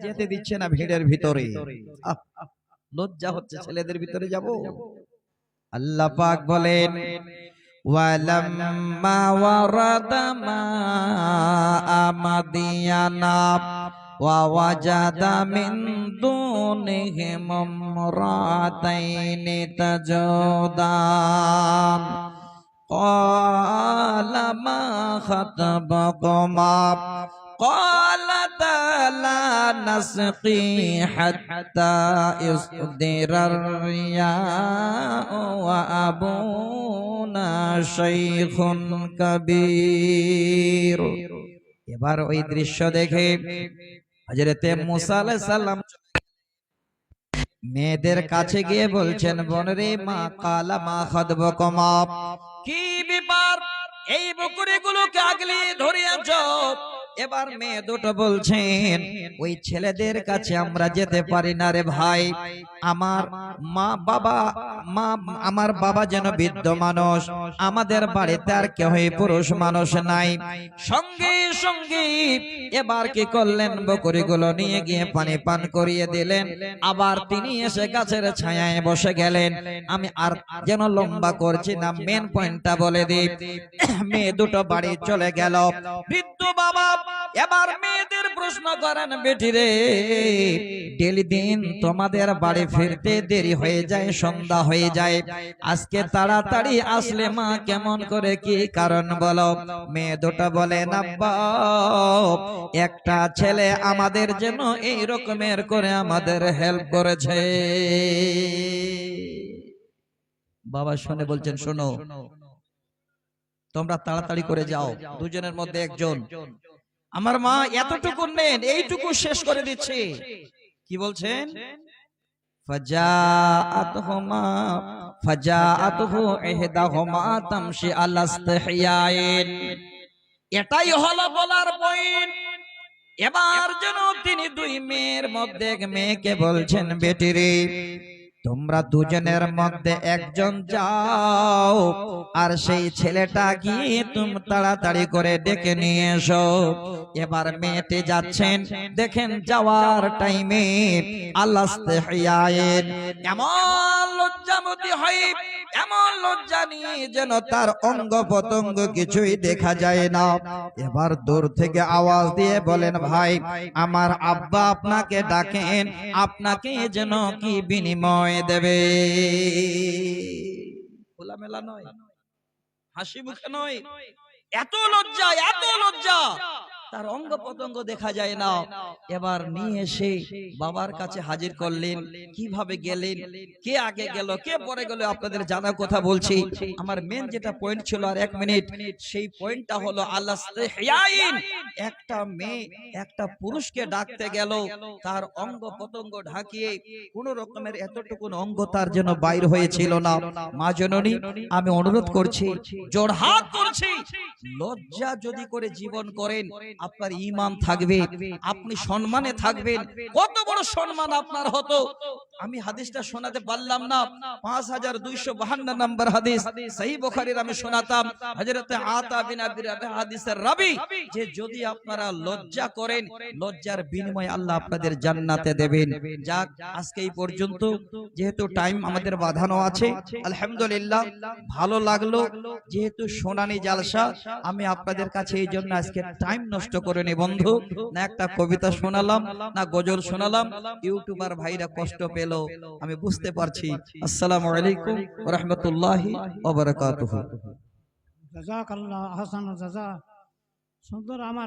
যেতে দিচ্ছে না ভিড়ের ভিতরে। লজ্জা হচ্ছে ছেলেদের ভিতরে যাব। আল্লাহ পাক বলেন ওয়ালাম্মা ওয়ারাদা মাআ মাদিয়ানা ওয়া ওয়াজাদা মিন দুনিহিম ইমরাতাইনি তাজুদান ক্বালা মা খাতাবাকুমা قالتا لا نسقي حتى يصدر الرياء وأبونا شيخ كبير। এবার ওই দৃশ্য দেখে হযরত মুসা আলাইহিস সালাম মেয়েদের কাছে গিয়ে বলছেন, বোনরে মা কালা মা খাতবকুমা, কি ব্যাপার এই বকরিগুলোকে আগলে ধরিয়াছ? এবার মেয়ে দুটো বলছেন, ওই ছেলেদের কাছে আমরা যেতে পারি না রে ভাই। আমার বাবা যেন বৃদ্ধ মানুষ, আমাদের বাড়িতে আর কেউই পুরুষ মানুষ নাই। সঙ্গে সঙ্গে এবার কি করলেন, বকরিগুলো নিয়ে গিয়ে পানি পান করিয়ে দিলেন। আবার তিনি এসে গাছের ছায়ায় বসে গেলেন। আমি আর যেন লম্বা করছি না, মেন পয়েন্টটা বলে দিই। মেয়ে দুটো বাড়ি চলে গেল। বৃদ্ধ বাবা এবার মেয়েদের প্রশ্ন করেন, বেটি রে, ডেলি দিন তোমাদের বাড়ি ফিরতে দেরি হয়ে যায়, সন্ধ্যা হয়ে যায়, আজকে তাড়াতাড়ি আসলে মা কেমন করে, কি কারণ বলো? মেয়ে দুটো বলেন, আব্বা একটা ছেলে আমাদের জন্য এই রকমের করে আমাদের হেল্প করেছে। বাবা শুনে বলছেন, শোনো তোমরা তাড়াতাড়ি করে যাও, দুজনের মধ্যে একজন, আমার মা এতটুকু নেন, এইটুকু শেষ করে দিচ্ছে। কি বলছেন? ফাজাআতুহু ইহদাহুমা তামশি আলা ইসতিহয়াইন। এটাই হলো বলার পয়েন্ট। এবার যেন তিনি দুই মেয়ের মধ্যে এক মেয়েকে বলছেন, বেটি রে, তোমরা দুজনের মধ্যে একজন যাও, আর সেই ছেলেটা গিয়ে তুমি তাড়াতাড়ি করে ডেকে নিয়ে এসো। এবার মেয়েটি যাচ্ছেন, দেখেন যাওয়ার টাইমে আল্লাহ ইসতিহয়াইন এমন লজ্জামতি হয়, এমন লজ্জা নিয়ে যেন তার অঙ্গ প্রত্যঙ্গ কিছুই দেখা যায় না। এবার দূর থেকে আওয়াজ দিয়ে বলেন, ভাই আমার আব্বা আপনাকে ডাকেন, আপনাকে যেন কি বিনিময় দেবে। খোলামেলা নয়, হাসি মুখে নয়, এত লজ্জা, এত লজ্জা, তার অঙ্গ প্রত্যঙ্গ দেখা যায় না। এবার নিয়ে এসে বাবার কাছে হাজির করলেন। কিভাবে গেলেন, কে আগে গেল কে পরে গেল আপনাদের জানা কথা বলছি। আমার মেন যেটা পয়েন্ট ছিল, আর 1 মিনিট, সেই পয়েন্টটা হলো আল্লাহ ইসতিহয়াইন। একটা মেয়ে একটা পুরুষকে ডাকতে গেল, তার অঙ্গ প্রত্যঙ্গ ঢাকিয়ে কোন রকমের এতটুকু অঙ্গ তার যেন বাইর হয়েছিল না। মা জননী, আমি অনুরোধ করছি, জোড়হাত করছি, লজ্জা যদি করে জীবন করেন, আপনার ঈমান থাকবে, আপনি সম্মানে থাকবেন। কত বড় সম্মান আপনার হতো। আমি হাদিসটা শোনাতে পারলাম না, 5252 নম্বর হাদিস সহিহ বুখারীর আমি শোনাতাম। হযরত আতা বিন আবি রাবিহ হাদিসের রাবী, যে যদি আপনারা লজ্জা করেন, লজ্জার বিনিময়ে আল্লাহ আপনাদের জান্নাতে দেবেন। যাক, আজকে এই পর্যন্ত, যেহেতু টাইম আমাদের বাঁধানো আছে। আলহামদুলিল্লাহ, ভালো লাগলো। যেহেতু শুনানি জালসা, আমি আপনাদের কাছে এই জন্য আজকে টাইম নষ্ট করিনি বন্ধু। না একটা কবিতা শোনালাম, না গজল শোনালাম, ইউটিউবার ভাইরা কষ্ট পেল, আমি বুঝতে পারছি। আসসালামু আলাইকুম ওয়া রাহমাতুল্লাহি ওয়া বারাকাতুহু। জাযাকাল্লাহু আহসানুল জাযা। সুন্দর আমার